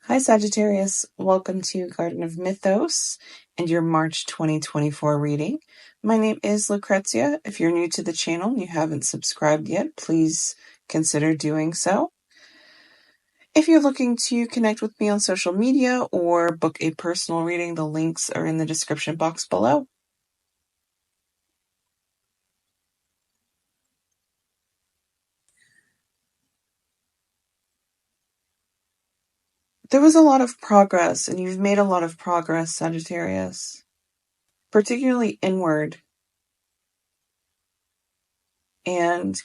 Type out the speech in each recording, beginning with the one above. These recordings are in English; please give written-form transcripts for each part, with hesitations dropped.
Hi Sagittarius, welcome to Garden of Mythos and your March 2024 reading. My name is Lucrezia. If you're new to the channel and you haven't subscribed yet, please consider doing so. If you're looking to connect with me on social media or book a personal reading, the links are in the description box below. There was a lot of progress, and you've made a lot of progress, Sagittarius, particularly inward and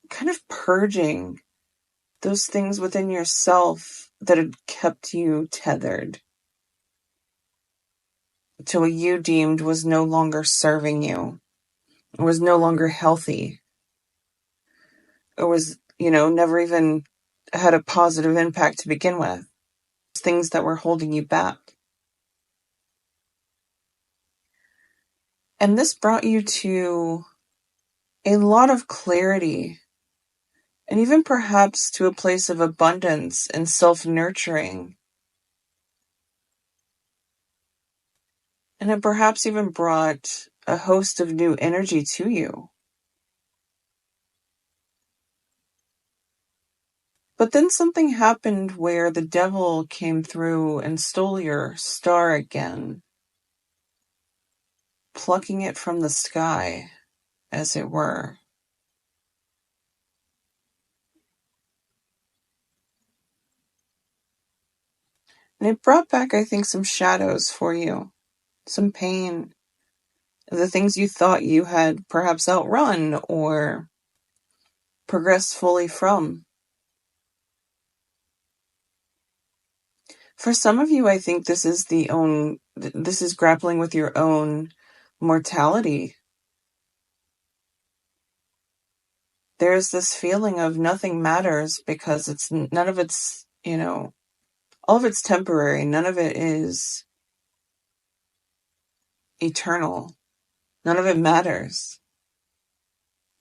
kind of purging those things within yourself that had kept you tethered to what you deemed was no longer serving you, or was no longer healthy, or was, never even had a positive impact to begin with. Things that were holding you back. And this brought you to a lot of clarity, and even perhaps to a place of abundance and self-nurturing. And it perhaps even brought a host of new energy to you. But then something happened where the devil came through and stole your star again, plucking it from the sky, as it were. And it brought back, I think, some shadows for you, some pain, the things you thought you had perhaps outrun or progressed fully from. For some of you, I think this is grappling with your own mortality. There's this feeling of nothing matters because none of it's, all of it's temporary. None of it is eternal. None of it matters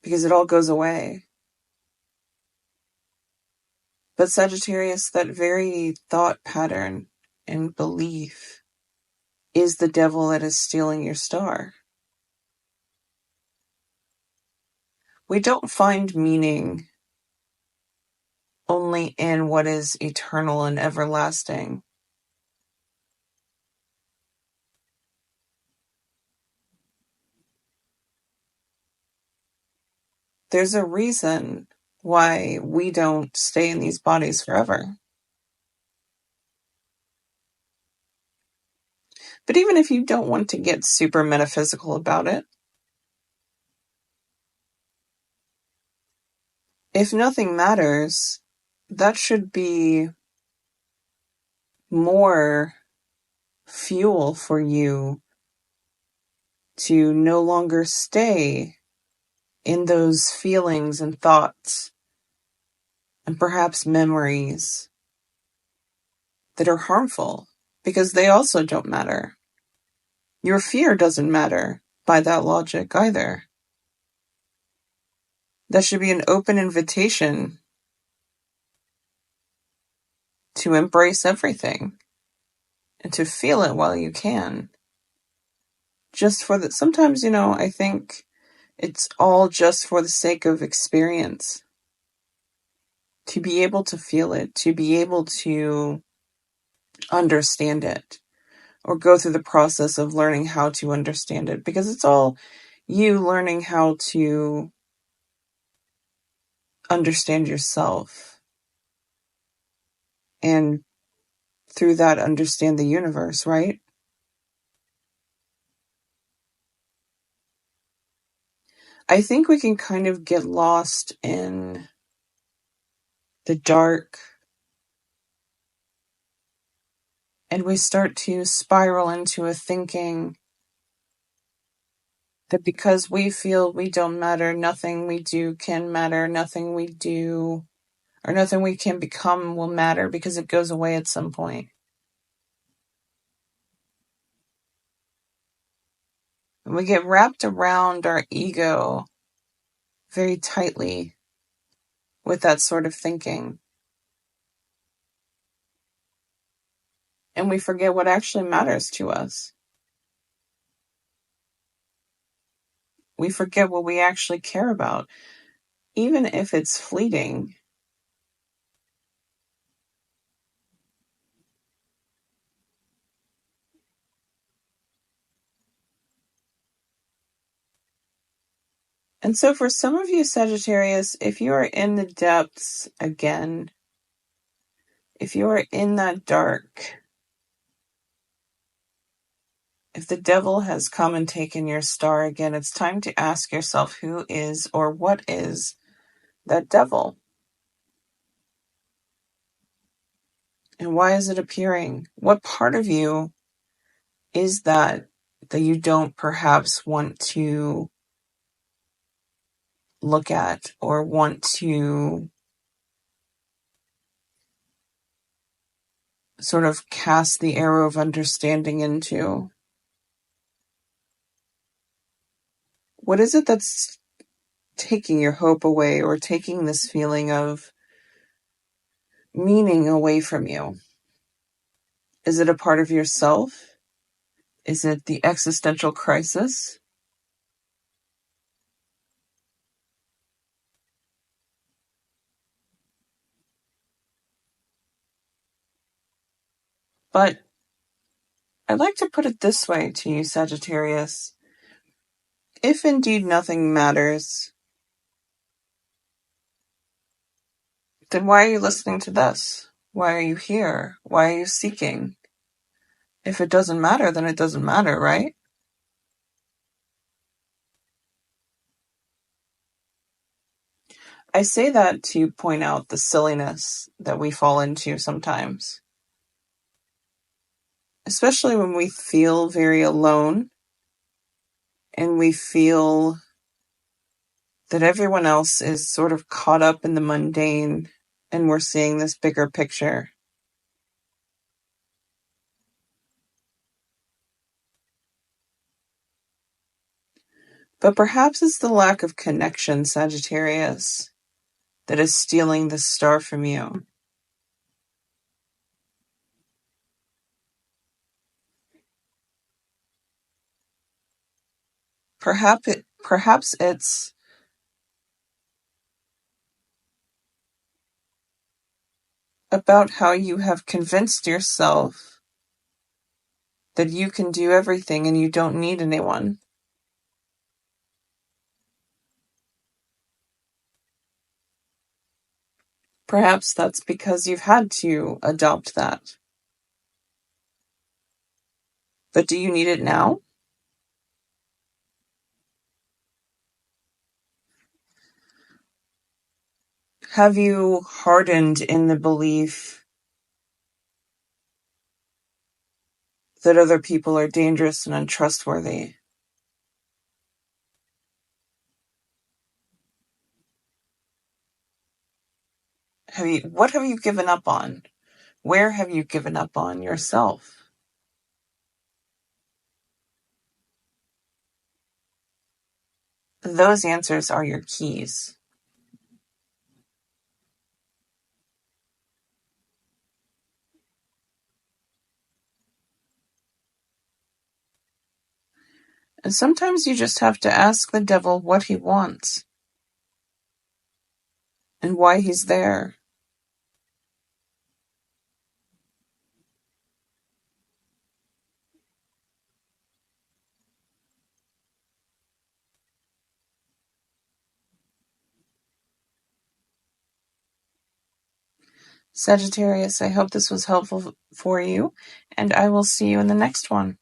because it all goes away. But Sagittarius, that very thought pattern and belief is the devil that is stealing your star. We don't find meaning only in what is eternal and everlasting. There's a reason why we don't stay in these bodies forever. But even if you don't want to get super metaphysical about it, if nothing matters, that should be more fuel for you to no longer stay in those feelings and thoughts and perhaps memories that are harmful, because they also don't matter. Your fear doesn't matter by that logic either. That should be an open invitation to embrace everything and to feel it while you can. Sometimes, I think it's all just for the sake of experience. To be able to feel it, to be able to understand it, or go through the process of learning how to understand it, because it's all you learning how to understand yourself, and through that understand the universe, right? I think we can kind of get lost in the dark, and we start to spiral into a thinking that because we feel we don't matter, nothing we do can matter, nothing we do or nothing we can become will matter because it goes away at some point. We get wrapped around our ego very tightly with that sort of thinking. and we forget what actually matters to us. We forget what we actually care about, even if it's fleeting. And so for some of you, Sagittarius, if you are in the depths again, if you are in that dark, if the devil has come and taken your star again, it's time to ask yourself who is or what is that devil? And why is it appearing? What part of you is that you don't perhaps want to look at or want to sort of cast the arrow of understanding into? What is it that's taking your hope away or taking this feeling of meaning away from you? Is it a part of yourself? Is it the existential crisis? But I'd like to put it this way to you, Sagittarius. If indeed nothing matters, then why are you listening to this? Why are you here? Why are you seeking? If it doesn't matter, then it doesn't matter, right? I say that to point out the silliness that we fall into sometimes, especially when we feel very alone and we feel that everyone else is sort of caught up in the mundane and we're seeing this bigger picture. But perhaps it's the lack of connection, Sagittarius, that is stealing the star from you. Perhaps it's about how you have convinced yourself that you can do everything and you don't need anyone. Perhaps that's because you've had to adopt that. But do you need it now? Have you hardened in the belief that other people are dangerous and untrustworthy? What have you given up on? Where have you given up on yourself? Those answers are your keys. And sometimes you just have to ask the devil what he wants and why he's there. Sagittarius, I hope this was helpful for you, and I will see you in the next one.